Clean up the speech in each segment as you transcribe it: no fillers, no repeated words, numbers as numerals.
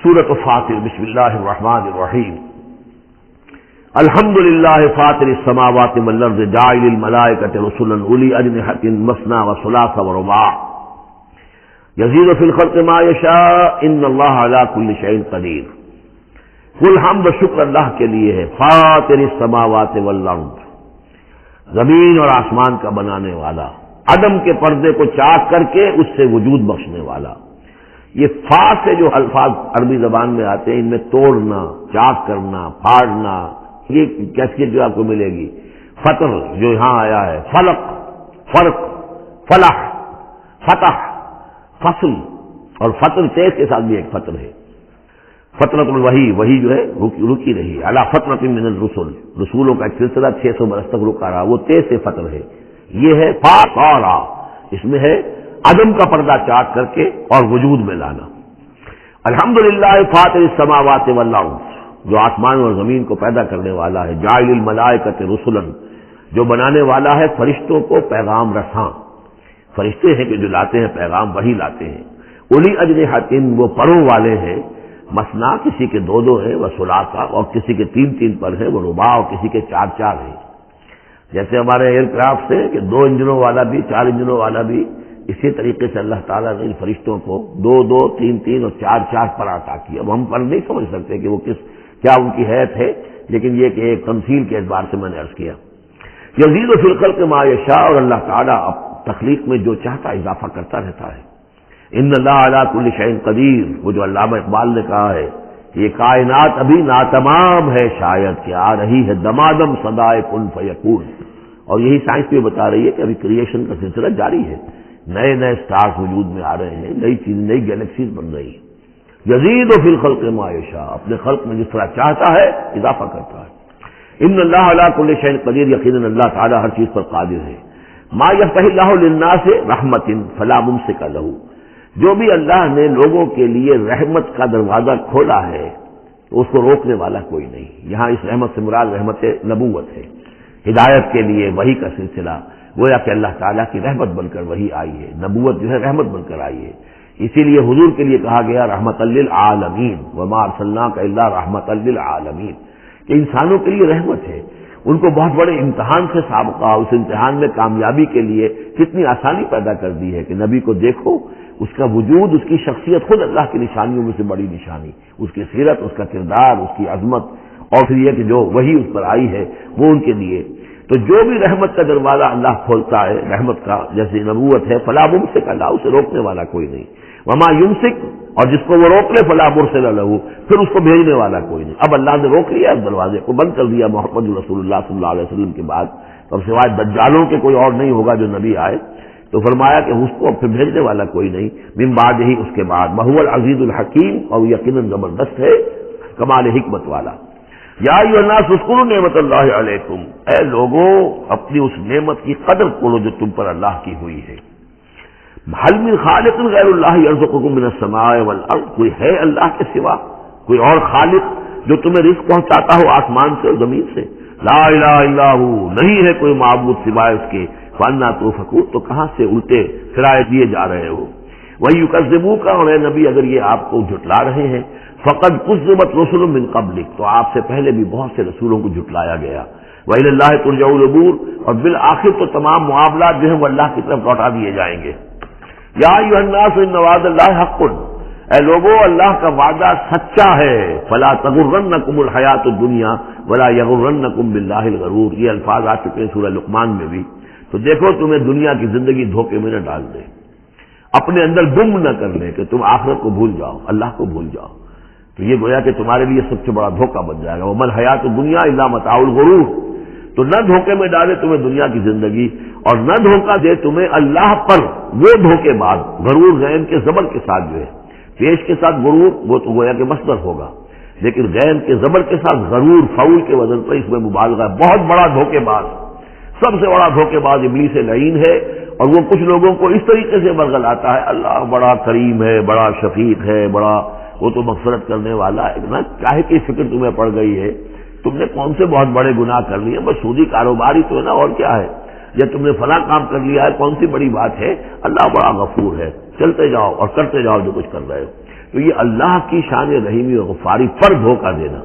سورۃ فاطر بسم اللہ الرحمن الرحیم الحمد للہ فاطر السماوات والارض جاعل الملائکۃ رسلا اولی اجنحۃ مثنی وثلاث ورباع یزید فی الخلق ما یشاء ان اللہ علی کل شیء قدیر۔ کل حمد و شکر اللہ کے لیے ہے، فاطر السماوات والارض، زمین اور آسمان کا بنانے والا، عدم کے پردے کو چاک کر کے اس سے وجود بخشنے والا۔ یہ فا سے جو الفاظ عربی زبان میں آتے ہیں ان میں توڑنا، چاک کرنا، پھاڑنا، یہ کیفیت جو آپ کو ملے گی۔ فطر جو یہاں آیا ہے، فلق، فرق، فلاح، فتح، فصل، اور فطر تیز کے ساتھ بھی ایک فطر ہے۔ فطرت الوحی، وہی جو ہے رکی رہی، علی فترۃ من الرسل، رسولوں کا ایک سلسلہ 600 برس تک رکا رہا، وہ تیز سے فطر ہے۔ یہ ہے فاطرہ، اس میں ہے عدم کا پردہ چاک کر کے اور وجود میں لانا۔ الحمدللہ فاطر السماوات والارض، جو آسمان اور زمین کو پیدا کرنے والا ہے، جاعل الملائکۃ رسلا، جو بنانے والا ہے فرشتوں کو پیغام رساں۔ فرشتے ہیں کہ جو لاتے ہیں پیغام، وہی لاتے ہیں۔ اولی اجنحۃ، وہ پروں والے ہیں، مثنا کسی کے دو دو ہیں، وہ ثلاثہ اور کسی کے تین تین پر ہیں، وہ رباع اور کسی کے چار چار ہیں۔ جیسے ہمارے ایئر کرافٹ ہے کہ 2 انجنوں والا بھی، 4 انجنوں والا بھی، اسی طریقے سے اللہ تعالیٰ نے ان فرشتوں کو 2 2 3 3 اور 4 4 پر عطا کیا۔ اب ہم پر نہیں سمجھ سکتے کہ وہ کیا ان کی حیث ہے، لیکن یہ کہ ایک تمثیل کے اعتبار سے میں نے عرض کیا۔ یزید فی الخلق ما یشاء، اور اللہ تعالیٰ تخلیق میں جو چاہتا اضافہ کرتا رہتا ہے۔ ان اللہ علی کل شیء قدیر، وہ جو علامہ اقبال نے کہا ہے کہ یہ کائنات ابھی ناتمام ہے، شاید کہ آ رہی ہے دمادم صدائے کن فیکون، اور یہی سائنس بھی بتا رہی ہے کہ ابھی کریشن کا سلسلہ جاری ہے، نئے نئے سٹارز وجود میں آ رہے ہیں، نئی چیز، نئی گیلیکسیز بن رہی ہیں۔ یزید فی الخلق ما یشاء، اپنے خلق میں جس طرح چاہتا ہے اضافہ کرتا ہے۔ ان اللہ علی کل شیء قدیر، یقیناً اللہ تعالیٰ ہر چیز پر قادر ہے۔ ما یفتح اللہ للناس رحمۃ فلا ممسک لہ، جو بھی اللہ نے لوگوں کے لیے رحمت کا دروازہ کھولا ہے تو اس کو روکنے والا کوئی نہیں۔ یہاں اس رحمت سے مراد رحمت نبوت ہے، ہدایت کے لیے وحی کا سلسلہ، گویا کہ اللہ تعالیٰ کی رحمت بن کر وحی آئی ہے، نبوت جو ہے رحمت بن کر آئی ہے۔ اسی لیے حضور کے لیے کہا گیا رحمت للعالمین، وما ارسلناک الا رحمت للعالمین، کہ انسانوں کے لیے رحمت ہے۔ ان کو بہت بڑے امتحان سے سابقہ، اس امتحان میں کامیابی کے لیے کتنی آسانی پیدا کر دی ہے کہ نبی کو دیکھو، اس کا وجود، اس کی شخصیت خود اللہ کی نشانیوں میں سے بڑی نشانی، اس کی سیرت، اس کا کردار، اس کی عظمت، اور پھر یہ کہ جو وہی اس پر آئی ہے وہ ان کے لیے۔ تو جو بھی رحمت کا دروازہ اللہ کھولتا ہے، رحمت کا جیسے نبوت ہے، فلا ممسک لہ، اسے روکنے والا کوئی نہیں۔ وما یمسک، اور جس کو وہ روک لے، فلا مرسل لہ، پھر اس کو بھیجنے والا کوئی نہیں۔ اب اللہ نے روک لیا اس دروازے کو، بند کر دیا محمد رسول اللہ صلی اللہ علیہ وسلم کے بعد، اب سوائے دجالوں کے کوئی اور نہیں ہوگا جو نبی آئے، تو فرمایا کہ اس کو پھر بھیجنے والا کوئی نہیں، من بعد ہی، اس کے بعد، وہو العزیز الحکیم، اور یقیناً زبردست ہے، کمال حکمت والا۔ یا ایھا الناس اذکروا نعمت اللہ علیکم، اے لوگوں اپنی اس نعمت کی قدر کرو جو تم پر اللہ کی ہوئی ہے۔ هل من خالق غیر اللہ یرزقکم من السماء والارض، کوئی ہے اللہ کے سوا کوئی اور خالق جو تمہیں رزق پہنچاتا ہو آسمان سے اور زمین سے؟ لا الہ الا ہو، نہیں ہے کوئی معبود سوائے اس کے۔ فانا توفکون، تو کہاں سے الٹے پھرائے دیے جا رہے ہو۔ وَيُكَذِّبُوكَ، اور اے نبی اگر یہ آپ کو جھٹلا رہے ہیں، فقد كُذِّبَتْ رُسُلٌ مِّن قَبْلِكَ، تو آپ سے پہلے بھی بہت سے رسولوں کو جھٹلایا گیا۔ وَإِلَى اللَّهِ تُرْجَعُ الْأُمُورُ، اور بالآخر تو تمام معاملات جو ہیں وہ اللہ کی طرف لوٹا دیے جائیں گے۔ یا ایھا الناس ان وعد اللہ حق، اے لوگوں اللہ کا وعدہ سچا ہے۔ فلا تغرنکم الحیات الدنیا ولا یغرنکم باللہ الغرور، یہ الفاظ آ چکے ہیں سورہ لقمان میں بھی۔ تو دیکھو تمہیں دنیا کی زندگی دھوکے میں نہ ڈال دے، اپنے اندر گم نہ کر لے کہ تم آخرت کو بھول جاؤ، اللہ کو بھول جاؤ، تو یہ گویا کہ تمہارے لیے سب سے بڑا دھوکہ بن جائے گا۔ وما الحیات الدنیا الا متاع الغرور، تو نہ دھوکے میں ڈالے تمہیں دنیا کی زندگی، اور نہ دھوکہ دے تمہیں اللہ پر وہ دھوکے باز، غرور غین کے زبر کے ساتھ جو ہے، پیش کے ساتھ غرور وہ تو گویا کہ مصدر ہوگا، لیکن غین کے زبر کے ساتھ غرور فعول کے وزن پر اس میں مبالغہ ہے، بہت بڑا دھوکے باز، سب سے بڑا دھوکے باز ابلیس لعین ہے۔ اور وہ کچھ لوگوں کو اس طریقے سے برگلاتا ہے، اللہ بڑا کریم ہے، بڑا شفیق ہے، بڑا وہ تو مغفرت کرنے والا ہے، اتنا کاہے کی فکر تمہیں پڑ گئی ہے، تم نے کون سے بہت بڑے گناہ کر لیے، بس سودی کاروبار ہی تو ہے نا، اور کیا ہے، یا تم نے فلاں کام کر لیا ہے، کون سی بڑی بات ہے، اللہ بڑا غفور ہے، چلتے جاؤ اور کرتے جاؤ جو کچھ کر رہے ہو۔ تو یہ اللہ کی شان رحیمی و غفاری پر دھوکہ دینا.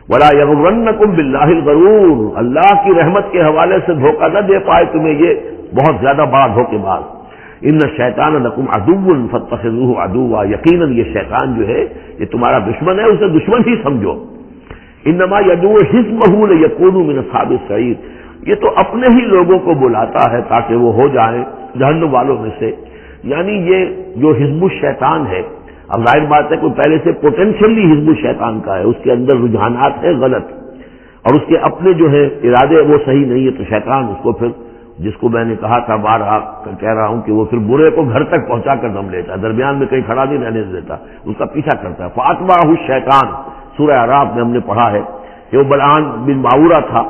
ولا یغرنکم باللہ الغرور، اللہ کی رحمت کے حوالے سے دھوکہ نہ دے پائے تمہیں یہ بہت زیادہ بڑا دھوکے باز. ان الشیطان لکم عدو فاتخذوہ عدوا، یقیناً یہ شیطان جو ہے یہ تمہارا دشمن ہے، اسے دشمن ہی سمجھو. انما یدعو حزبہ لیکونوا من اصحاب السعیر، یہ تو اپنے ہی لوگوں کو بلاتا ہے تاکہ وہ ہو جائیں جہنم والوں میں سے. یعنی یہ جو حزب الشیطان ہے، اب ظاہر بات ہے کوئی پہلے سے پوٹینشلی حزب الشیطان کا ہے، اس کے اندر رجحانات ہیں غلط اور اس کے اپنے جو ہے ارادے وہ صحیح نہیں ہے، تو شیطان اس کو پھر، جس کو میں نے کہا تھا بارہا کہہ رہا ہوں کہ وہ پھر برے کو گھر تک پہنچا کر دم لیتا ہے، درمیان میں کہیں کھڑا نہیں رہنے دیتا، اس کا پیچھا کرتا ہے. فاتبعہ الشیطان، سورہ اعراف میں ہم نے پڑھا ہے کہ وہ بلعام بن باورہ تھا،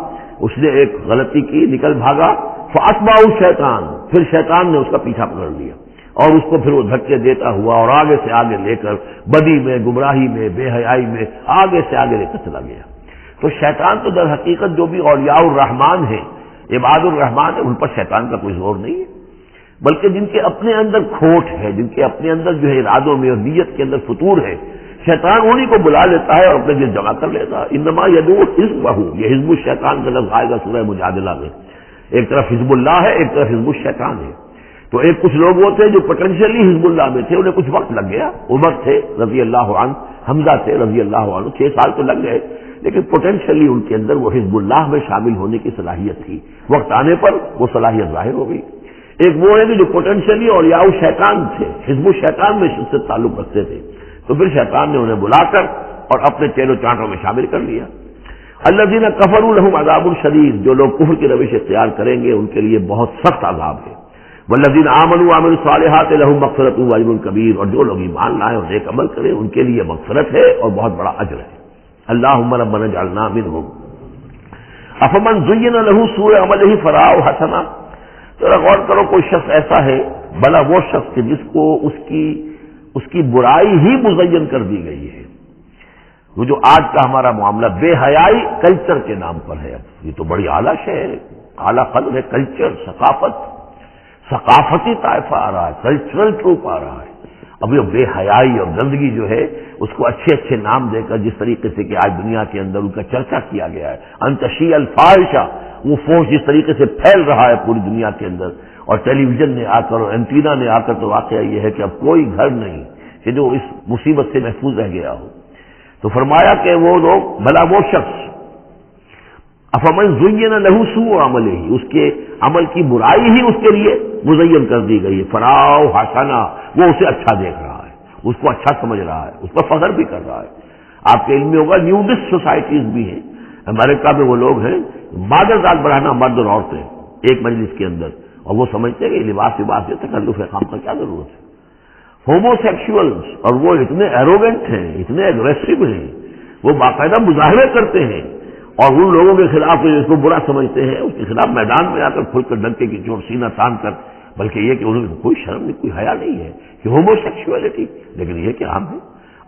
اس نے ایک غلطی کی، نکل بھاگا. فاتبعہ الشیطان، پھر شیطان نے اس کا پیچھا پکڑ لیا اور اس کو پھر وہ دھکے دیتا ہوا اور آگے سے آگے لے کر بدی میں، گمراہی میں، بے حیائی میں آگے سے آگے لے کر چلا گیا. تو شیطان تو در حقیقت جو بھی اولیاء الرحمان ہیں، عباد الرحمان ہیں، ان پر شیطان کا کوئی زور نہیں ہے، بلکہ جن کے اپنے اندر کھوٹ ہے، جن کے اپنے اندر جو ہے ارادوں میں اور نیت کے اندر فتور ہے، شیطان انہی کو بلا لیتا ہے اور اپنے دل جمع کر لیتا ہے. انما یدعو حزبہ، یہ حزب الشیطان کا لفظ آئے گا سورہ مجادلہ میں. ایک طرف حزب اللہ ہے، ایک طرف حزب الشیطان ہے. تو ایک کچھ لوگ وہ تھے جو پوٹینشلی حزب اللہ میں تھے، انہیں کچھ وقت لگ گیا. عمر تھے رضی اللہ عنہ، حمزہ تھے رضی اللہ عنہ، 6 سال تو لگ گئے، لیکن پوٹینشلی ان کے اندر وہ حزب اللہ میں شامل ہونے کی صلاحیت تھی. وقت آنے پر وہ صلاحیت ظاہر ہو گئی. ایک وہ ہے کہ جو پوٹینشلی اولیاء الشیطان تھے، حزب الشیطان میں سے تعلق رکھتے تھے، تو پھر شیطان نے انہیں بلا کر اور اپنے چیلوں چانٹوں میں شامل کر لیا. الذین کفروا لهم عذاب شدید، جو لوگ کفر کی روش اختیار کریں گے ان کے لیے بہت سخت عذاب ہے. والذین آمنوا وعملوا الصالحات لهم مغفرۃ واجر کبیر، اور جو لوگ ایمان لائیں اور نیک عمل کریں ان کے لیے مغفرت ہے اور بہت بڑا اجر ہے. اللهم ربنا اجعلنا منهم. افمن زین له سوء عمله فرآہ حسنا، ذرا غور کرو، کوئی شخص ایسا ہے، بھلا وہ شخص کہ جس کو اس کی برائی ہی مزین کر دی گئی ہے. وہ جو آج کا ہمارا معاملہ بے حیائی کلچر کے نام پر ہے، اب یہ تو بڑی اعلیٰ شے ہے، اعلیٰ قدر ہے. کلچر، ثقافت، ثقافتی طائفہ آ رہا ہے، کلچرل ٹروپ آ رہا ہے. اب یہ بے حیائی اور گندگی جو ہے اس کو اچھے اچھے نام دے کر جس طریقے سے کہ آج دنیا کے اندر ان کا چرچا کیا گیا ہے، ان تشیع الفاحشہ، وہ فحش جس طریقے سے پھیل رہا ہے پوری دنیا کے اندر، اور ٹیلی ویژن نے آ کر اور اینٹینا نے آ کر، تو واقعہ یہ ہے کہ اب کوئی گھر نہیں کہ جو اس مصیبت سے محفوظ رہ گیا ہو. تو فرمایا کہ وہ لوگ، بھلا وہ شخص، افمن زین له سوء عملہ، اس کے عمل کی برائی ہی اس کے لیے مزین کر دی گئی ہے. فرآہ حسنا، وہ اسے اچھا دیکھ رہا ہے، اس کو اچھا سمجھ رہا ہے، اس پر فخر بھی کر رہا ہے. آپ کے علم میں ہوگا نیوڈسٹ سوسائٹیز بھی ہیں امریکہ میں، وہ لوگ ہیں مادرزاد بڑھانا مرد اور عورتیں ایک مجلس کے اندر، اور وہ سمجھتے ہیں کہ لباس جو تکلف خام کا کیا ضرورت ہے. ہومو سیکشولز، اور وہ اتنے ایروگنٹ ہیں، اتنے اگریسو ہیں، وہ باقاعدہ مظاہرے کرتے ہیں، اور ان لوگوں کے خلاف جس کو برا سمجھتے ہیں اس کے خلاف میدان میں آ کر کھل کر ڈنکے کی چوٹ سینہ تان کر، بلکہ یہ کہ انہوں نے کوئی شرم نہیں، کوئی حیا نہیں ہے کہ ہومو سیکشولیٹی، لیکن یہ کہ عام ہے.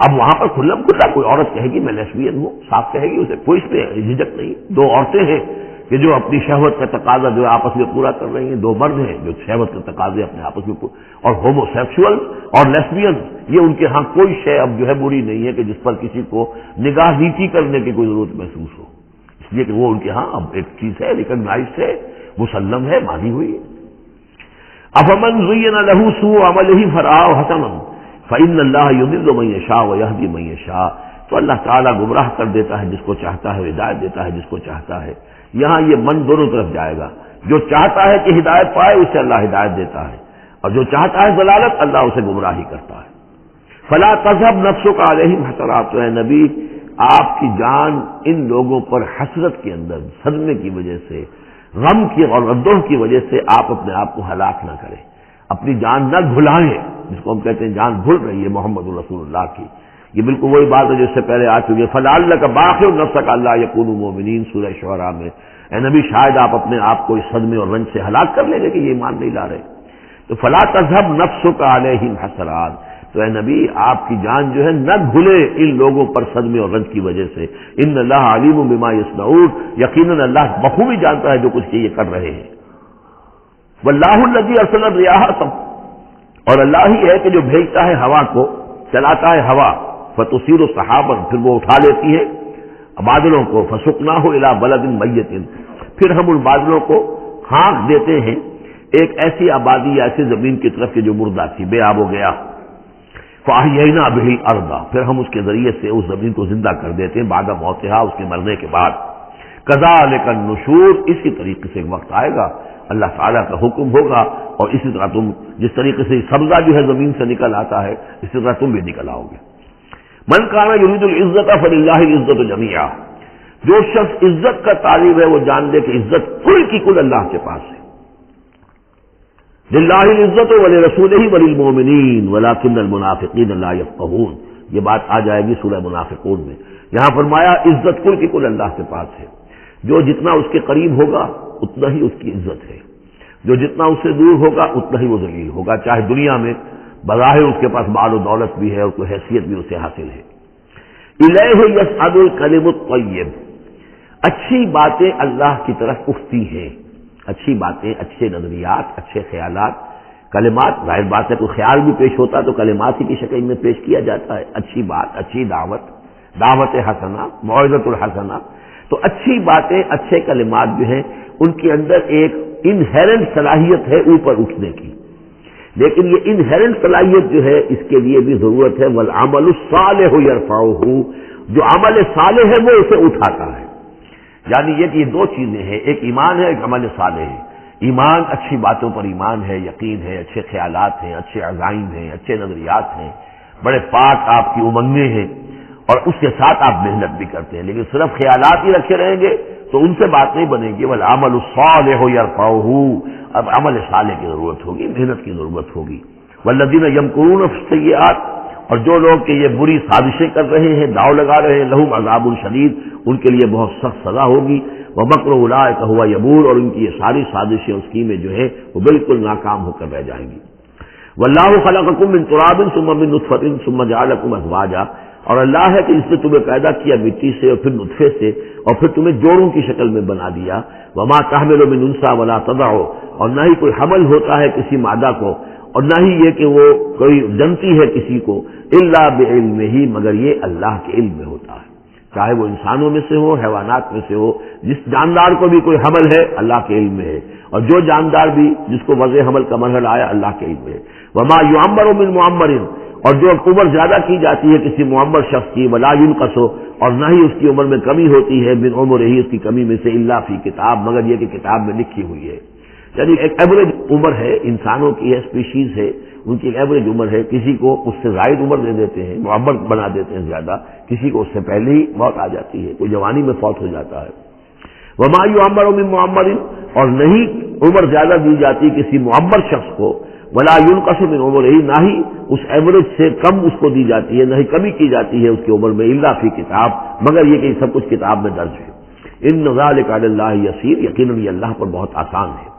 اب وہاں پر کھلم کھلا کوئی عورت کہے گی میں لیسبین ہوں، صاف کہے گی، اسے کوئی اس میں جھجک نہیں. دو عورتیں ہیں کہ جو اپنی شہوت کا تقاضا جو آپس میں پورا کر رہی ہیں، دو مرد ہیں جو شہوت کے تقاضے اپنے آپس میں اور ہومو سیکشول اور لیسبین، یہ ان کے ہاں کوئی شے اب جو ہے بری نہیں ہے کہ جس پر کسی کو نگاہ نیچی کرنے کی کوئی ضرورت محسوس ہو، اس لیے کہ وہ ان کے ہاں اب ایک چیز ہے، ریکگنائزڈ ہے، مسلم ہے، مانی ہوئی ہے. افمن زین له سوء عملہ فرآہ حسنا فإن اللہ یضل من یشاء ویہدی من یشاء، تو اللہ تعالیٰ گمراہ کر دیتا ہے جس کو چاہتا ہے، ہدایت دیتا ہے جس کو چاہتا ہے. یہاں یہ من دونوں طرف جائے گا، جو چاہتا ہے کہ ہدایت پائے اسے اللہ ہدایت دیتا ہے، اور جو چاہتا ہے ضلالت اللہ اسے گمراہی کرتا ہے. فلا تذهب نفسك علیہم حسرات، تو اے نبی آپ کی جان ان لوگوں پر حسرت کے اندر، صدمے کی وجہ سے، غم کی اور اندوہ کی وجہ سے آپ اپنے آپ کو ہلاک نہ کریں، اپنی جان نہ بھلائیں، جس کو ہم کہتے ہیں جان بھول رہی ہے محمد رسول اللہ کی. یہ بالکل وہی بات ہے جس سے پہلے آ چکی ہے، فلعلک باخع نفسک الا یکونوا مؤمنین، سورہ شعراء میں. اے نبی شاید آپ اپنے آپ کو اس صدمے اور رنج سے ہلاک کر لیں گے کہ یہ ایمان نہیں لا رہے. تو فلا تذهب نفسک علیہم حسرات، تو اے نبی آپ کی جان جو ہے نہ بھولے ان لوگوں پر صدمے اور رنج کی وجہ سے. ان اللہ علیم بما یصنعون، یقیناً اللہ بخوبی جانتا ہے جو کچھ یہ کر رہے ہیں. واللہ الذی ارسل الرياح، اور اللہ ہی ہے کہ جو بھیجتا ہے ہوا کو چلاتا ہے ہوا، فتصیر سحابا، پھر وہ اٹھا لیتی ہے بادلوں کو، فسقناہ الی بلد میت، پھر ہم ان بادلوں کو ہانک دیتے ہیں ایک ایسی آبادی یا ایسی زمین کی طرف کہ جو مردہ تھی، بے آب ہو گیا، فاحیینا بہ الارض، پھر ہم اس کے ذریعے سے اس زمین کو زندہ کر دیتے ہیں بعد موتہا، اس کے مرنے کے بعد، کذالک النشور، اسی طریقے سے ایک وقت آئے گا اللہ تعالیٰ کا حکم ہوگا اور اسی طرح تم جس طریقے سے سبزہ جو ہے زمین سے نکل آتا ہے اسی طرح تم بھی نکل آؤ گے۔ من کان یرید العزت فللہ العزت جمیعا، جو شخص عزت کا طالب ہے وہ جان لے کہ عزت کل کی کل اللہ کے پاس ہے۔ للہ العزت ولرسولہ وللمؤمنین ولکن المنافقین لا یفقہون، یہ بات آ جائے گی سورہ منافقون میں۔ یہاں فرمایا عزت کل کی کل اللہ کے پاس ہے، جو جتنا اس کے قریب ہوگا اتنا ہی اس کی عزت ہے، جو جتنا اس سے دور ہوگا اتنا ہی وہ ذلیل ہوگا، چاہے دنیا میں بظاہر اس کے پاس مال و دولت بھی ہے اور کوئی حیثیت بھی اسے حاصل ہے۔ الیہ یصعد الکلم الطیب، اچھی باتیں اللہ کی طرف اٹھتی ہیں، اچھی باتیں، اچھے نظریات، اچھے خیالات، کلمات، ظاہر بات ہے کوئی خیال بھی پیش ہوتا تو کلمات ہی کی شکل میں پیش کیا جاتا ہے، اچھی بات، اچھی دعوت، دعوت حسنہ، موعظۃ الحسنہ، تو اچھی باتیں، اچھے کلمات جو ہیں ان کے اندر ایک انہیرنٹ صلاحیت ہے اوپر اٹھنے کی، لیکن یہ انہیرنٹ صلاحیت جو ہے اس کے لیے بھی ضرورت ہے والعمل الصالح یرفعہ، جو عمل صالح ہے وہ اسے اٹھاتا ہے، یعنی یہ کہ یہ دو چیزیں ہیں، ایک ایمان ہے، ایک عمل صالح ہے۔ ایمان اچھی باتوں پر ایمان ہے، یقین ہے، اچھے خیالات ہیں، اچھے عزائم ہیں، اچھے نظریات ہیں، بڑے پاک آپ کی امنگیں ہیں اور اس کے ساتھ آپ محنت بھی کرتے ہیں، لیکن صرف خیالات ہی رکھے رہیں گے تو ان سے بات نہیں بنے گی، والعمل الصالح یرفعہ، اب عمل صالح کی ضرورت ہوگی، محنت کی ضرورت ہوگی۔ والذین یمکرون فی السیئات، اور جو لوگ کہ یہ بری سازشیں کر رہے ہیں، داؤ لگا رہے ہیں، لہم عذاب شدید، ان کے لیے بہت سخت سزا ہوگی، ومکر اولئک ھو یبور، اور ان کی یہ ساری سازشیں اور اسکیمیں جو ہیں وہ بالکل ناکام ہو کر رہ جائیں گی۔ واللہ خلقکم من تراب ثم من نطفۃ ثم جعلکم ازواجا، اور اللہ ہے کہ اس نے تمہیں پیدا کیا مٹی سے اور پھر نطفے سے اور پھر تمہیں جوڑوں کی شکل میں بنا دیا، وما تحمل من انثى ولا تضع، اور نہ ہی کوئی حمل ہوتا ہے کسی مادہ کو اور نہ ہی یہ کہ وہ کوئی جنتی ہے کسی کو، الا بعلمہ، مگر یہ اللہ کے علم میں ہوتا ہے، چاہے وہ انسانوں میں سے ہو، حیوانات میں سے ہو، جس جاندار کو بھی کوئی حمل ہے اللہ کے علم میں ہے، اور جو جاندار بھی جس کو وضع حمل کا مرحلہ آیا اللہ کے علم میں ہے۔ وما یعمر من معمر، اور جو عمر زیادہ کی جاتی ہے کسی معمر شخص کی، ولا ينقص، اور نہ ہی اس کی عمر میں کمی ہوتی ہے، من عمرہ، اس کی کمی میں سے، الا فی کتاب، مگر یہ کہ کتاب میں لکھی ہوئی ہے۔ یعنی ایک ایوریج عمر ہے، انسانوں کی ہے، اسپیشیز ہے، ان کی ایک ایوریج عمر ہے، کسی کو اس سے زائد عمر دے دیتے ہیں، معمر بنا دیتے ہیں زیادہ، کسی کو اس سے پہلے ہی موت آ جاتی ہے، کوئی جوانی میں فوت ہو جاتا ہے۔ وما یعمر من معمر، اور نہیں عمر زیادہ دی جاتی کسی معمر شخص کو، ولا ينقص من عمرہ، نہ ہی اس ایوریج سے کم اس کو دی جاتی ہے، نہ ہی کمی کی جاتی ہے اس کی عمر میں، الا فی کتاب، مگر یہ کہ سب کچھ کتاب میں درج ہے۔ ان ذلک علی اللہ یسیر، یقیناً یہ اللہ پر بہت آسان ہے۔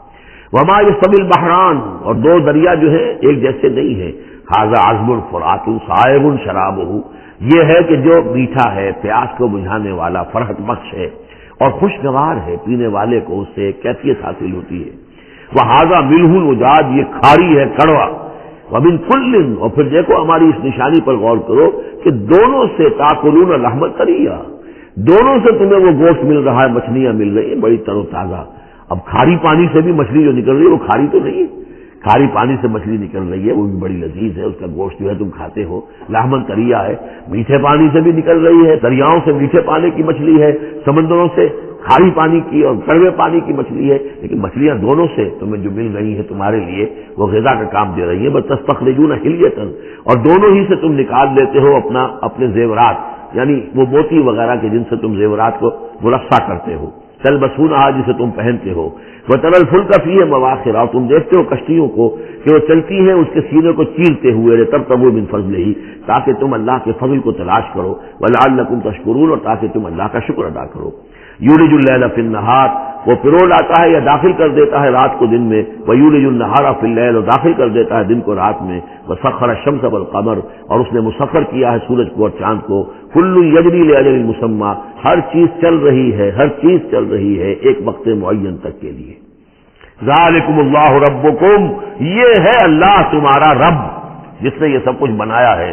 وما یستوی البحران، اور دو دریا جو ہے ایک جیسے نہیں ہے، ھذا عذب فرات صائغ شرابہ، یہ ہے کہ جو میٹھا ہے، پیاس کو بجھانے والا، فرحت بخش ہے اور خوشگوار ہے، پینے والے کو اس سے کیفیت حاصل ہوتی ہے۔ وَھَذَا مِلْحٌ اُجَاجٌ، یہ کھاری ہے، کڑوا۔ وَمِن كُلٍّ، اور پھر دیکھو ہماری اس نشانی پر غور کرو کہ دونوں سے تَأْكُلُونَ لَحْمًا طَرِيًّا، دونوں سے تمہیں وہ گوشت مل رہا ہے، مچھلیاں مل رہی ہیں بڑی تر و تازہ۔ اب کھاری پانی سے بھی مچھلی جو نکل رہی ہے وہ کھاری تو نہیں ہے، کھاری پانی سے مچھلی نکل رہی ہے وہ بھی بڑی لذیذ ہے، اس کا گوشت جو ہے تم کھاتے ہو، لحمن طریہ ہے۔ میٹھے پانی سے بھی نکل رہی ہے، دریاؤں سے میٹھے پانی کی مچھلی ہے، سمندروں سے کھاری پانی کی اور کڑوے پانی کی مچھلی ہے، لیکن مچھلیاں دونوں سے تمہیں جو مل رہی ہیں تمہارے لیے وہ غذا کا کام دے رہی ہے۔ بس تستخرجون حلیۃ، اور دونوں ہی سے تم نکال لیتے ہو اپنے زیورات، یعنی وہ موتی وغیرہ کے جن سے تم زیورات کو مرصع کرتے ہو، تلبسونہا، جسے تم پہنتے ہو، وتری الفلک فیہ مواخر، اور تم دیکھتے ہو کشتیوں کو کہ وہ چلتی ہیں اس کے سینے کو چیرتے ہوئے، لتبتغوا من فضلہ، تاکہ تم اللہ کے فضل کو تلاش کرو، ولعلکم تشکرون، اور تاکہ تم اللہ کا شکر ادا کرو۔ یولج اللیل فی النہار، وہ پرو لاتا ہے یا داخل کر دیتا ہے رات کو دن میں، ویولج النہار فی اللیل، اور داخل کر دیتا ہے دن کو رات میں، وسخر الشمس والقمر، اور اس نے مسخر کیا ہے سورج کو اور چاند کو، کل یجری لاجل مسمى، ہر چیز چل رہی ہے، ہر چیز چل رہی ہے ایک وقت معین تک کے لیے۔ ذالکم اللہ ربکم، یہ ہے اللہ تمہارا رب جس نے یہ سب کچھ بنایا ہے۔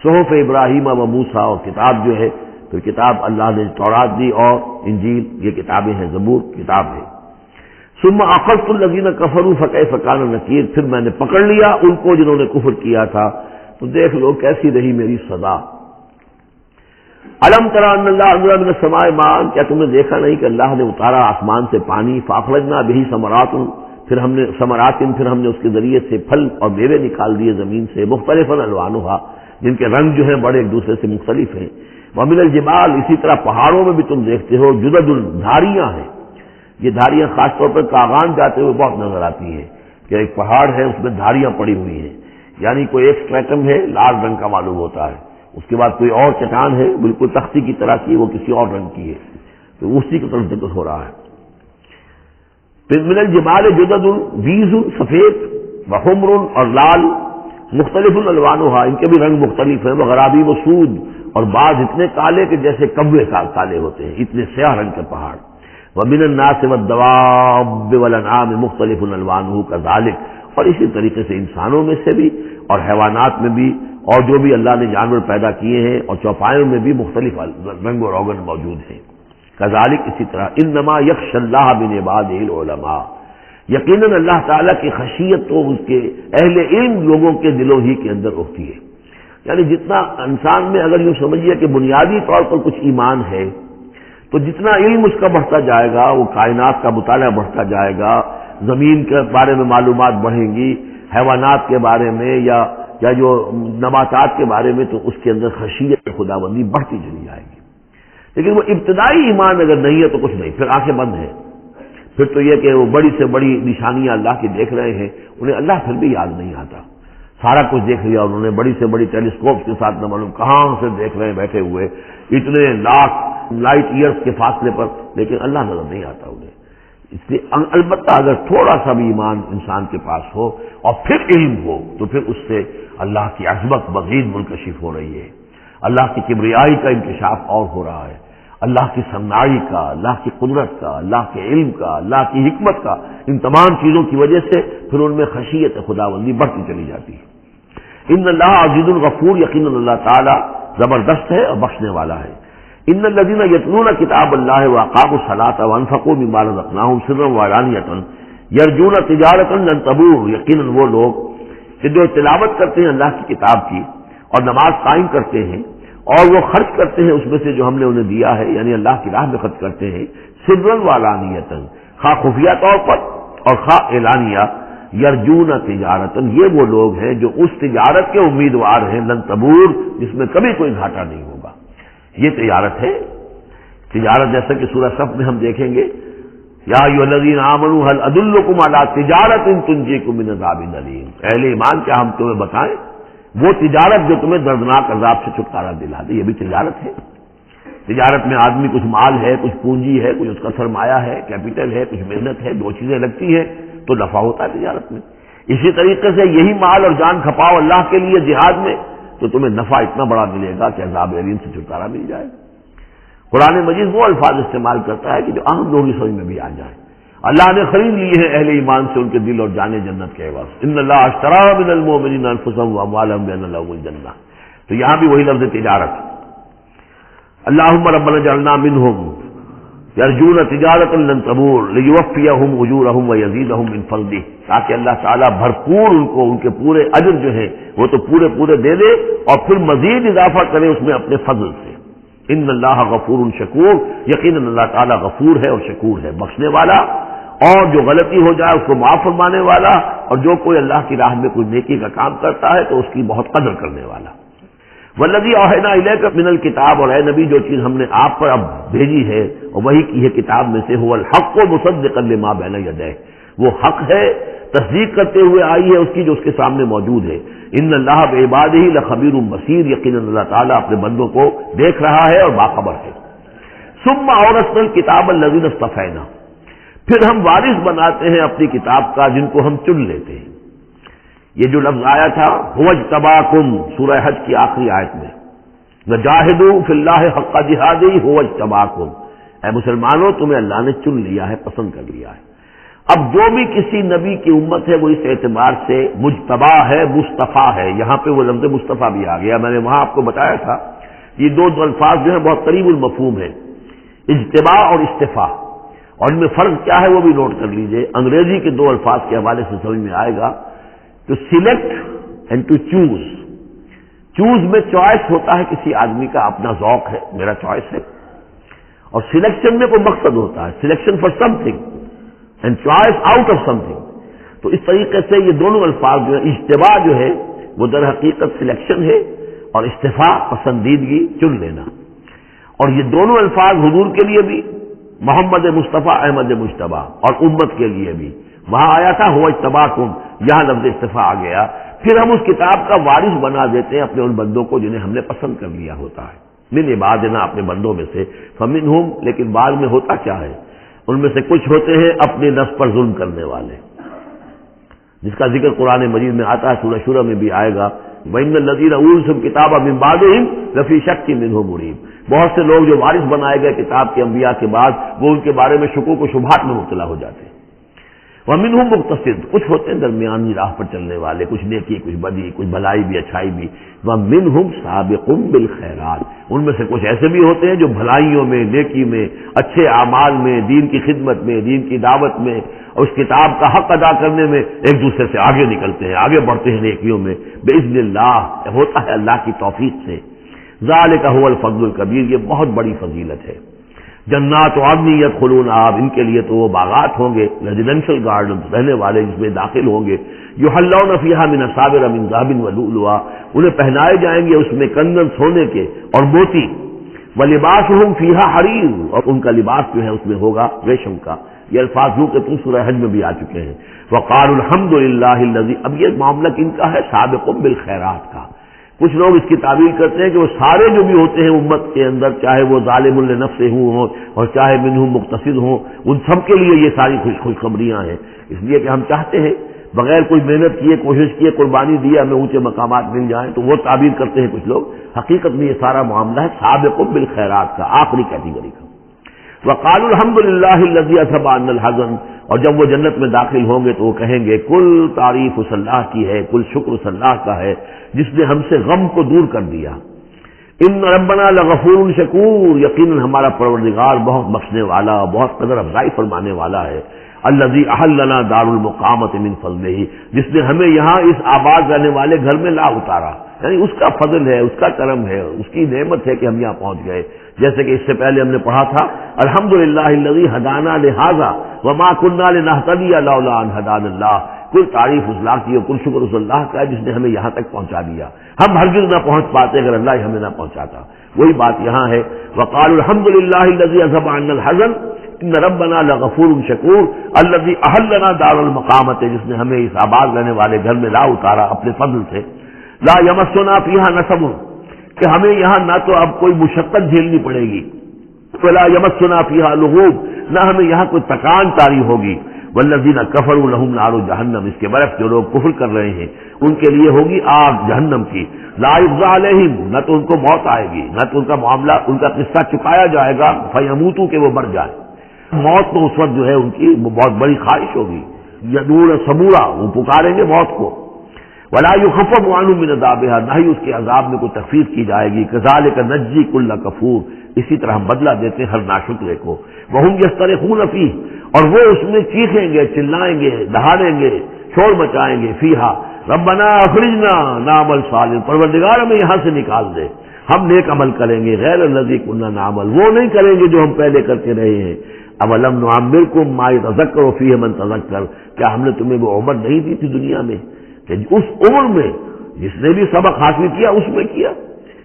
صحف ابراہیم و موسیٰ، اور کتاب جو ہے پھر کتاب اللہ نے تورات دی اور انجیل، یہ کتابیں ہیں، زبور کتاب ہے۔ ثم اخذت الذین کفروا فکیف کان نکیر، پھر میں نے پکڑ لیا ان کو جنہوں نے کفر کیا تھا، تو دیکھ لو کیسی رہی میری سزا۔ الم تری ان اللہ انزل من السماء ماء، کیا تم نے دیکھا نہیں کہ اللہ نے اتارا آسمان سے پانی، فاخرجنا به ثمرات، پھر ہم نے اس کے ذریعے سے پھل اور میوے نکال دیے زمین سے، مختلفا الوانھا، جن کے رنگ جو ہیں بڑے ایک دوسرے سے مختلف ہیں۔ ومن الجبال، اسی طرح پہاڑوں میں بھی تم دیکھتے ہو، جدد، دھاریاں ہیں۔ یہ دھاریاں خاص طور پر کاغان جاتے ہوئے بہت نظر آتی ہیں کہ ایک پہاڑ ہے اس میں دھاریاں پڑی ہوئی ہیں، یعنی کوئی ایک اسٹریٹم ہے لال رنگ کا معلوم ہوتا ہے، اس کے بعد کوئی اور چٹان ہے بالکل تختی کی طرح کی، وہ کسی اور رنگ کی ہے، تو اسی کی طرف ذکر ہو رہا ہے۔ پھر من الجبال جدد، بیض، سفید، وحمر، اور لال، مختلف الوانھا، ان کے بھی رنگ مختلف ہیں، وغرابیب سود، اور بعض اتنے کالے کہ جیسے کوے کالے ہوتے ہیں، اتنے سیاہ رنگ کے پہاڑ۔ ومن الناس والدواب والانعام مختلف الوانہ کذالک، اور اسی طریقے سے انسانوں میں سے بھی اور حیوانات میں بھی، اور جو بھی اللہ نے جانور پیدا کیے ہیں اور چوپایوں میں بھی مختلف رنگ و روغن موجود ہیں۔ کذالک، اسی طرح، انما یخشی اللہ من عبادہ العلماء، یقیناً اللہ تعالیٰ کی خشیت تو اس کے اہل علم لوگوں کے دلوں ہی کے اندر ہوتی ہے۔ یعنی جتنا انسان میں اگر یوں سمجھیے کہ بنیادی طور پر کچھ ایمان ہے، تو جتنا علم اس کا بڑھتا جائے گا، وہ کائنات کا مطالعہ بڑھتا جائے گا، زمین کے بارے میں معلومات بڑھیں گی، حیوانات کے بارے میں یا جو نباتات کے بارے میں، تو اس کے اندر خشیت خداوندی بڑھتی چلی جائے گی۔ لیکن وہ ابتدائی ایمان اگر نہیں ہے تو کچھ نہیں، پھر آنکھیں بند ہیں، پھر تو یہ کہ وہ بڑی سے بڑی نشانیاں اللہ کی دیکھ رہے ہیں، انہیں اللہ پھر بھی یاد نہیں آتا، سارا کچھ دیکھ لیا انہوں نے، بڑی سے بڑی ٹیلیسکوپ کے ساتھ نہ معلوم کہاں سے دیکھ رہے ہیں بیٹھے ہوئے، اتنے لاکھ لائٹ ایئرس کے فاصلے پر، لیکن اللہ نظر نہیں آتا انہیں۔ اس لیے البتہ اگر تھوڑا سا بھی ایمان انسان کے پاس ہو اور پھر علم ہو، تو پھر اس سے اللہ کی عظمت مزید منکشف ہو رہی ہے، اللہ کی کبریائی کا انکشاف اور ہو رہا ہے، اللہ کی صنعائی کا، اللہ کی قدرت کا، اللہ کے علم کا، اللہ کی حکمت کا، ان تمام چیزوں کی وجہ سے پھر ان میں خشیت خداوندی بڑھتی چلی جاتی ہے۔ ان اللہ عزیز الغفور، یقیناً اللہ تعالیٰ زبردست ہے اور بخشنے والا ہے۔ ان الذین یتلون کتاب اللہ واقاموا الصلاۃ وانفقوا مما رزقناہم سرا وعلانیۃ یرجون تجارۃ لن تبور، یقیناً وہ لوگ کہ جو تلاوت کرتے ہیں اللہ کی کتاب کی اور نماز قائم کرتے ہیں اور وہ خرچ کرتے ہیں اس میں سے جو ہم نے انہیں دیا ہے، یعنی اللہ کی راہ میں خرچ کرتے ہیں، سرا وعلانیۃ، خواہ خفیہ طور پر اور خواہ اعلانیہ، یرجون تجارۃ، یہ وہ لوگ ہیں جو اس تجارت کے امیدوار ہیں، لن تبور، جس میں کبھی کوئی گھاٹا نہیں ہوگا۔ یہ تجارت ہے، تجارت جیسا کہ سورہ صف میں ہم دیکھیں گے، یا ایھا الذین آمنوا هل ادلکم علی تجارۃ تنجیکم من عذاب الیم، اہل ایمان کیا ہم تمہیں بتائیں وہ تجارت جو تمہیں دردناک عذاب سے چھٹکارا دلا دے۔ یہ بھی تجارت ہے۔ تجارت میں آدمی کچھ مال ہے، کچھ پونجی ہے، کچھ اس کا سرمایہ ہے، کیپٹل ہے، کچھ محنت ہے، دو چیزیں لگتی ہیں تو نفع ہوتا ہے تجارت میں۔ اسی طریقے سے یہی مال اور جان کھپاؤ اللہ کے لیے جہاد میں تو تمہیں نفع اتنا بڑا ملے گا کہ عذاب علیم سے چھٹکارا مل جائے۔ قرآن مجید وہ الفاظ استعمال کرتا ہے کہ جو عام لوگوں کی سمجھ میں بھی آ جائے۔ اللہ نے خرید لیے ہیں اہل ایمان سے ان کے دل اور جانیں جنت کے عوض، ان اللہ اشتری من المؤمنین انفسهم واموالهم بان لهم الجنہ، تو یہاں بھی وہی لفظ تجارت۔ اللهم ربنا اجعلنا منهم یرجون تجارۃ لن تبور لیوفیہم اجورہم ویزیدہم من فضلہ، تاکہ اللہ تعالیٰ بھرپور ان کو ان کے پورے اجر جو ہیں وہ تو پورے دے دے اور پھر مزید اضافہ کرے اس میں اپنے فضل سے۔ ان اللہ غفور شکور، یقیناً اللہ تعالیٰ غفور ہے اور شکور ہے، بخشنے والا اور جو غلطی ہو جائے اس کو معاف فرمانے والا، اور جو کوئی اللہ کی راہ میں کوئی نیکی کا کام کرتا ہے تو اس کی بہت قدر کرنے والا۔ والذی اوحینا الیک من الکتاب، اور اے نبی جو چیز ہم نے آپ پر اب بھیجی ہے اور وہی کی ہے کتاب میں سے، هو الحق مصدقا لما بین یدیہ، وہ حق ہے تصدیق کرتے ہوئے آئی ہے اس کی جو اس کے سامنے موجود ہے۔ ان اللہ بعبادہ لخبیر بصیر، یقیناً اللہ تعالیٰ اپنے بندوں کو دیکھ رہا ہے اور باخبر ہے۔ ثم اورثنا الکتاب الذین اصطفینا، پھر ہم وارث بناتے ہیں اپنی کتاب کا جن کو ہم چن لیتے ہیں۔ یہ جو لفظ آیا تھا هو اجتباکم، سورہ حج کی آخری آیت میں، وجاہدوا فی اللہ حق جہادہ هو اجتباکم، اے مسلمانوں تمہیں اللہ نے چن لیا ہے، پسند کر لیا ہے۔ اب جو بھی کسی نبی کی امت ہے وہ اس اعتبار سے مجتبی ہے، مصطفیٰ ہے. یہاں پہ وہ لفظ مصطفیٰ بھی آ گیا. میں نے وہاں آپ کو بتایا تھا یہ دو الفاظ جو ہیں بہت قریب المفہوم ہیں، اجتباء اور استفاء، اور ان میں فرق کیا ہے وہ بھی نوٹ کر لیجئے. انگریزی کے دو الفاظ کے حوالے سے سمجھ میں آئے گا. To select and to choose. Choose میں چوائس ہوتا ہے کسی آدمی کا اپنا ذوق ہے، میرا چوائس ہے، اور سلیکشن میں کوئی مقصد ہوتا ہے، selection for some thing and choice out of some thing. تو اس طریقے سے یہ دونوں الفاظ جو ہے، اجتباء جو ہے وہ در حقیقت سلیکشن ہے، اور استفاء پسندیدگی چن لینا. اور یہ دونوں الفاظ حضور کے لیے بھی، محمد مصطفیٰ احمد مجتبیٰ، اور امت کے لیے بھی. وہاں آیا تھا ہوا اجتباکم، یہاں لفظ استفاء آ گیا. پھر ہم اس کتاب کا وارث بنا دیتے ہیں اپنے ان بندوں کو جنہیں ہم نے پسند کر لیا ہوتا ہے. من عبادنا، اپنے بندوں میں سے. فمنہم، لیکن بعد میں ہوتا کیا ہے، ان میں سے کچھ ہوتے ہیں اپنے نفس پر ظلم کرنے والے، جس کا ذکر قرآن مجید میں آتا ہے، سورہ شورى میں بھی آئے گا. وَإِنَّ الَّذِينَ أُورِثُوا الْكِتَابَ مِن بَعْدِهِمْ لَفِي شَكٍّ مِّنْهُ مُرِيبٍ. بہت سے لوگ جو وارث بنائے گئے کتاب کے انبیاء کے بعد، وہ ان کے بارے میں شکوک و شبہات میں مبتلا ہو جاتے ہیں. وَمِنْهُمْ مُقْتَصِدٌ، کچھ ہوتے ہیں درمیانی راہ پر چلنے والے، کچھ نیکی کچھ بدی، کچھ بھلائی بھی اچھائی بھی. وَمِنْهُمْ سَابِقٌ بِالْخَيْرَاتِ، ان میں سے کچھ ایسے بھی ہوتے ہیں جو بھلائیوں میں، نیکی میں، اچھے اعمال میں، دین کی خدمت میں، دین کی دعوت میں اور اس کتاب کا حق ادا کرنے میں ایک دوسرے سے آگے نکلتے ہیں، آگے بڑھتے ہیں نیکیوں میں. بِإِذْنِ اللَّهِ، ہوتا ہے اللہ کی توفیق سے. ذَلِكَ هُوَ الْفَضْلُ الْكَبِيرُ، یہ بہت بڑی فضیلت ہے. جنات عدن یدخلونہا، ان کے لیے تو وہ باغات ہوں گے، ریزیڈینشل گارڈن، رہنے والے جس میں داخل ہوں گے. یحلون فیہا من اساور من ذہب ولؤلؤا، انہیں پہنائے جائیں گے اس میں کنگن سونے کے اور موتی. ولباسہم فیہا حریر، اور ان کا لباس جو ہے اس میں ہوگا ریشم کا. یہ الفاظ کہ سورہ حج میں بھی آ چکے ہیں. وقالوا الحمد للہ الذی، اب یہ معاملہ کن کا ہے، سابق بالخیرات کا. کچھ لوگ اس کی تعبیر کرتے ہیں کہ وہ سارے جو بھی ہوتے ہیں امت کے اندر، چاہے وہ ظالم لنفسہ ہوں اور چاہے منہم مقتصد ہوں، ان سب کے لیے یہ ساری خوشخبریاں ہیں. اس لیے کہ ہم چاہتے ہیں بغیر کوئی محنت کیے، کوشش کیے، قربانی دی ہمیں اونچے مقامات مل جائیں، تو وہ تعبیر کرتے ہیں کچھ لوگ. حقیقت میں یہ سارا معاملہ ہے سابق بالخیرات کا، آخری کیٹیگری کا. وقالوا الحمد للہ الذی اذھب عنا الحزن، اور جب وہ جنت میں داخل ہوں گے تو وہ کہیں گے کل تعریف اس اللہ کی ہے، کل شکر اس اللہ کا ہے جس نے ہم سے غم کو دور کر دیا. ان ربنا لغفور شکور، یقیناً ہمارا پروردگار بہت بخشنے والا، بہت قدر افزائی فرمانے والا ہے. الذی احلنا دار المقامۃ من فضلہ، جس نے ہمیں یہاں اس آباد رہنے والے گھر میں لا اتارا، یعنی اس کا فضل ہے، اس کا کرم ہے، اس کی نعمت ہے کہ ہم یہاں پہنچ گئے. جیسے کہ اس سے پہلے ہم نے پڑھا تھا الحمدللہ الذی ہدانا لہذا وما کنا لنہتدی لولا ان ہدانا اللہ، کل تعریف اس اللہ کی اور کل شکر اس اللہ کا ہے جس نے ہمیں یہاں تک پہنچا دیا. ہم ہرگز نہ پہنچ پاتے اگر اللہ ہی ہمیں نہ پہنچاتا. وہی بات یہاں ہے. وقالوا الحمدللہ الذی اذھب عنا الحزن ان ربنا لغفور شکور الذی احلنا دار المقامۃ، جس نے ہمیں اس آباد رہنے والے گھر میں لا اتارا اپنے فضل سے. لا یمسنا فیہا نصب، کہ ہمیں یہاں نہ تو اب کوئی مشقت جھیلنی پڑے گی، ولا یمسنا فیہا لغوب، نہ ہمیں یہاں کوئی تکان طاری ہوگی. والذین کفروا لہم نار جہنم، اس کے برعکس جو لوگ کفر کر رہے ہیں ان کے لیے ہوگی آگ جہنم کی. لا یقضی علیہم، نہ تو ان کو موت آئے گی، نہ تو ان کا معاملہ، ان کا قصہ چکایا جائے گا. فیموتوا، کہ وہ مر جائیں. موت تو اس وقت جو ہے ان کی بہت بڑی خواہش ہوگی. یدعون ثبورا، وہ پکاریں گے موت کو. ولا یخفف عنہم من عذابها، نہ ہی اس کے عذاب میں کوئی تخفیف کی جائے گی. کذالک نجزی کل کفور، اسی طرح ہم بدلہ دیتے ہیں ہر ناشکرے کو. وہم یسترخون فیہ، اور وہ اس میں چیخیں گے، چلائیں گے، دہاڑیں گے، شور مچائیں گے. فیہا ربنا اخرجنا نعمل صالحا، پروردگار ہمیں یہاں سے نکال دے، ہم نیک عمل کریں گے. غیر الذی کنا نعمل، وہ نہیں کریں گے جو ہم پہلے کرتے رہے ہیں. اولم نعمرکم ما یتذکر فیہ من تذکر، کیا ہم نے تمہیں وہ عمر نہیں دی تھی دنیا میں کہ اس عمر میں جس نے بھی سبق حاصل کیا اس میں کیا.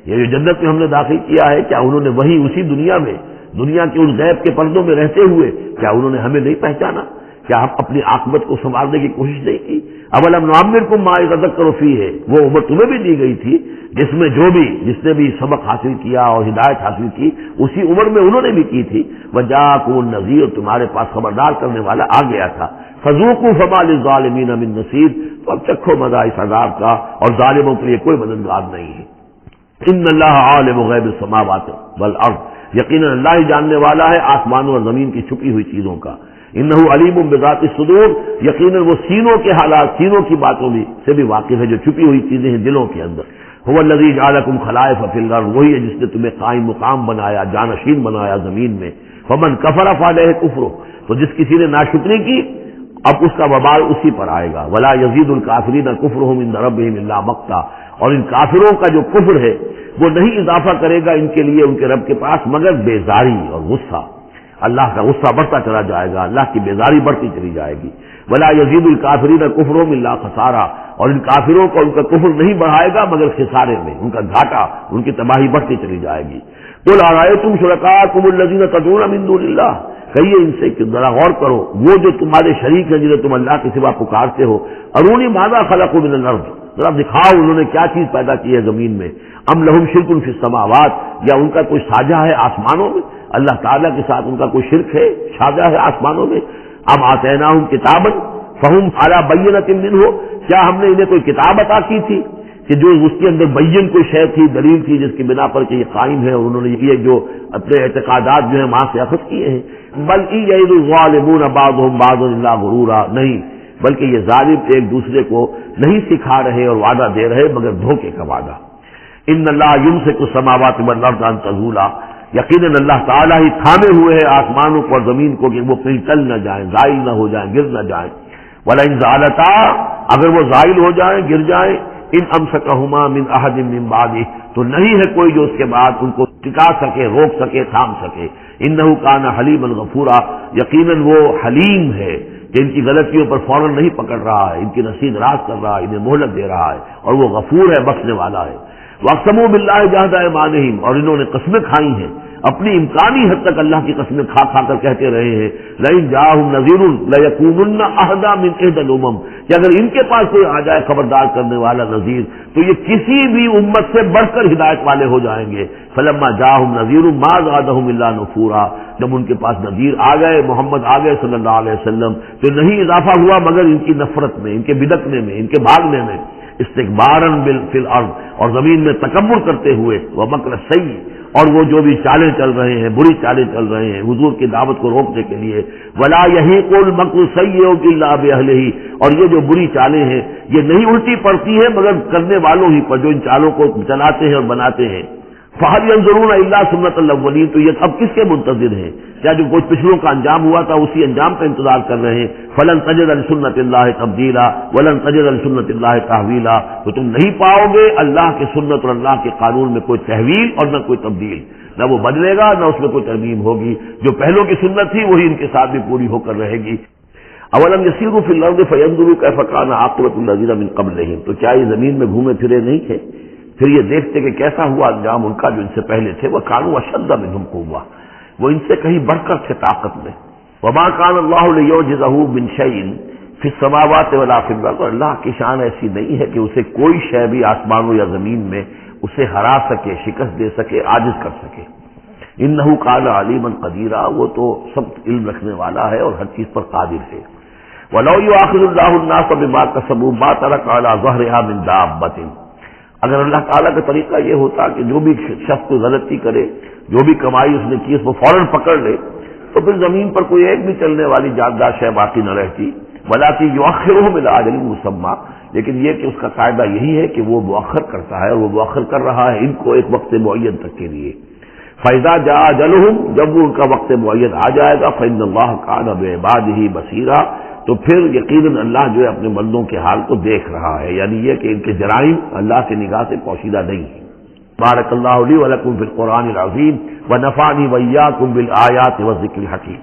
یہ جو جنت میں ہم نے داخل کیا ہے، کیا انہوں نے وہی اسی دنیا میں، دنیا کے اس غیب کے پردوں میں رہتے ہوئے کیا انہوں نے ہمیں نہیں پہچانا؟ کیا ہم اپنی عاقبت کو سنوارنے کی کوشش نہیں کی؟ اولم نعمرکم ما یتذکر فیہ، وہ عمر تمہیں بھی دی گئی تھی جس میں جس نے بھی سبق حاصل کیا اور ہدایت حاصل کی اسی عمر میں انہوں نے بھی کی تھی. وجاءکم النذیر، تمہارے پاس خبردار کرنے والا آ گیا تھا. فذوقوا فما للظالمین من نصیر، تو اب چکھو مزہ اس عذاب کا، اور ظالموں کے لیے کوئی مددگار نہیں ہے. ان اللہ عالم غیب السماوات والارض، یقیناً اللہ ہی جاننے والا ہے آسمانوں اور زمین کی چھپی ہوئی چیزوں کا. انہ علیم بذات الصدور، یقیناً وہ سینوں کے حالات، سینوں کی باتوں سے بھی واقف ہے، جو چھپی ہوئی چیزیں ہیں دلوں کے اندر۔ هو الذی جعلکم خلائف فی الارض، وہی ہے جس نے تمہیں قائم مقام بنایا، جانشین بنایا زمین میں۔ فمن کفر فعلیہ کفرہ، تو جس کسی نے ناشکری کی اب اس کا وبال اسی پر آئے گا۔ ولا یزید الکافرین کفرہم عند ربہم الا مقتا، اور ان کافروں کا جو کفر ہے وہ نہیں اضافہ کرے گا ان کے لیے ان کے رب کے پاس مگر بیزاری اور غصہ۔ اللہ کا غصہ بڑھتا چلا جائے گا، اللہ کی بیزاری بڑھتی چلی جائے گی۔ ولا یزید الکافرین کفرہم الا خسارا، اور ان کافروں کو ان کا کفر نہیں بڑھائے گا مگر خسارے میں، ان کا گھاٹا، ان کی تباہی بڑھتی چلی جائے گی۔ قل ارأیتم شرکاءکم الذین تدعون من دون اللہ، کہیے ان سے کہ ذرا غور کرو وہ جو تمہارے شریک ہیں جنہیں تم اللہ کے سوا پکارتے ہو، ارونی ماذا خلقوا من الارض، ذرا دکھاؤ انہوں نے کیا چیز پیدا کی ہے زمین میں۔ ام لہم شرک فی السماوات، یا ان کا کوئی ساجہ ہے آسمانوں میں، اللہ تعالیٰ کے ساتھ ان کا کوئی شرک ہے، ساجہ ہے آسمانوں میں۔ ام آتیناہم کتابا فہم علی بینۃ منہ، کیا ہم نے انہیں کوئی کتاب عطا کی تھی کہ جو اس کے اندر بین کوئی شے تھی، دلیل تھی جس کی بنا پر کہ یہ قائم ہے، اور انہوں نے یہ جو اپنے اعتقادات جو ہیں وہاں سے اخذ کیے ہیں۔ بل یعظ الظالمون بعضهم بعضا الا غرورا، نہیں بلکہ یہ ظالم ایک دوسرے کو نہیں سکھا رہے اور وعدہ دے رہے مگر دھوکے کا وعدہ۔ ان اللہ یمسک السماوات والارض ان تزولا، یقیناً اللہ تعالیٰ ہی تھامے ہوئے ہیں آسمانوں کو اور زمین کو کہ وہ کہیں ٹل نہ جائیں، زائل نہ ہو جائیں، گر نہ جائیں۔ وَلَئِن زَالَتَا، اگر وہ زائل ہو جائیں، گر جائیں، ان امسکہما من احد من بعدہ، تو نہیں ہے کوئی جو اس کے بعد ان کو ٹکا سکے، روک سکے، تھام سکے۔ انہ کان حلیما غفورا، یقیناً وہ حلیم ہے کہ ان کی غلطیوں پر فوراً نہیں پکڑ رہا ہے، ان کی رسید راست کر رہا ہے، انہیں مہلت دے رہا ہے، اور وہ غفور ہے، بخشنے والا ہے۔ وَأَقْسَمُوا بِاللَّهِ جَهْدَ أَيْمَانِهِمْ، اور انہوں نے قسمیں کھائی ہیں اپنی امکانی حد تک اللہ کی قسمیں کھا کھا کر کہتے رہے ہیں لئن جاءہم نذیر لیکونن اہدی من احدی الامم، کہ اگر ان کے پاس کوئی آ جائے خبردار کرنے والا نذیر تو یہ کسی بھی امت سے بڑھ کر ہدایت والے ہو جائیں گے۔ فلما جاءہم نذیر ما زادہم الا نفورا، جب ان کے پاس نذیر آ گئے، محمد آ گئے صلی اللہ علیہ وسلم، تو نہیں اضافہ ہوا مگر ان کی نفرت میں، ان کے بدکنے میں، ان کے بھاگنے میں، استکباراً فی الارض، اور زمین میں تکبر کرتے ہوئے، ومکر السیء، اور وہ جو بھی چالیں چل رہے ہیں، بری چالیں چل رہے ہیں حضور کی دعوت کو روکنے کے لیے۔ ولا یحیق المکر السیء الا باہلہ، اور یہ جو بری چالیں ہیں یہ نہیں الٹی پڑتی ہیں مگر کرنے والوں ہی پر، جو ان چالوں کو چلاتے ہیں اور بناتے ہیں۔ فہل ينظرون الا سنت الاولین، تو یہ اب کس کے منتظر ہیں؟ کیا جو کچھ پچھلوں کا انجام ہوا تھا اسی انجام کا انتظار کر رہے ہیں؟ فلن تجد لسنت اللہ تبدیلا ولن تجد لسنت اللہ تحویلا، تو تم نہیں پاؤ گے اللہ کی سنت اور اللہ کے قانون میں کوئی تحویل اور نہ کوئی تبدیل، نہ وہ بدلے گا نہ اس میں کوئی ترمیم ہوگی۔ جو پہلوں کی سنت تھی وہی ان کے ساتھ بھی پوری ہو کر رہے گی۔ اولم یسیروا فی الارض فینظروا کیف کان عاقبۃ الذین من قبلہم، تو کیا یہ زمین میں گھومے پھرے نہیں تھے پھر یہ دیکھتے کہ کیسا ہوا انجام ان کا جو ان سے پہلے تھے۔ وہ کانوا اشد منہم قوہ، وہ ان سے کہیں بڑھ کر تھے طاقت میں۔ وما کان اللہ لیعجزہ من شیء فی السماوات ولا فی الارض، اللہ کی شان ایسی نہیں ہے کہ اسے کوئی شے بھی آسمانوں یا زمین میں اسے ہرا سکے، شکست دے سکے، عاجز کر سکے۔ انہ کان علیما قدیرا، وہ تو سب علم رکھنے والا ہے اور ہر چیز پر قادر ہے۔ ولو یؤاخذ اللہ الناس بما کسبوا ما ترک علی ظہرها من دابۃ، اگر اللہ تعالیٰ کا طریقہ یہ ہوتا کہ جو بھی شخص کو غلطی کرے، جو بھی کمائی اس نے کی اس کو فوراً پکڑ لے، تو پھر زمین پر کوئی ایک بھی چلنے والی جاندار شے باقی نہ رہتی۔ ولکن یؤخرھم الی اجل مسمى، لیکن یہ کہ اس کا قاعدہ یہی ہے کہ وہ مؤخر کرتا ہے، اور وہ مؤخر کر رہا ہے ان کو ایک وقت معین تک کے لیے۔ فاذا جاء اجلھم، جب وہ ان کا وقت معین آ جائے گا، فإن اللہ کان بعبادہ بصیرا، تو پھر یقیناً اللہ جو ہے اپنے بندوں کے حال کو دیکھ رہا ہے، یعنی یہ کہ ان کے جرائم اللہ کی نگاہ سے پوشیدہ نہیں ہیں۔ بارک اللہ لی ولکم فی القرآن العظیم ونفعنی وإیاکم بالآیات والذکر الحکیم۔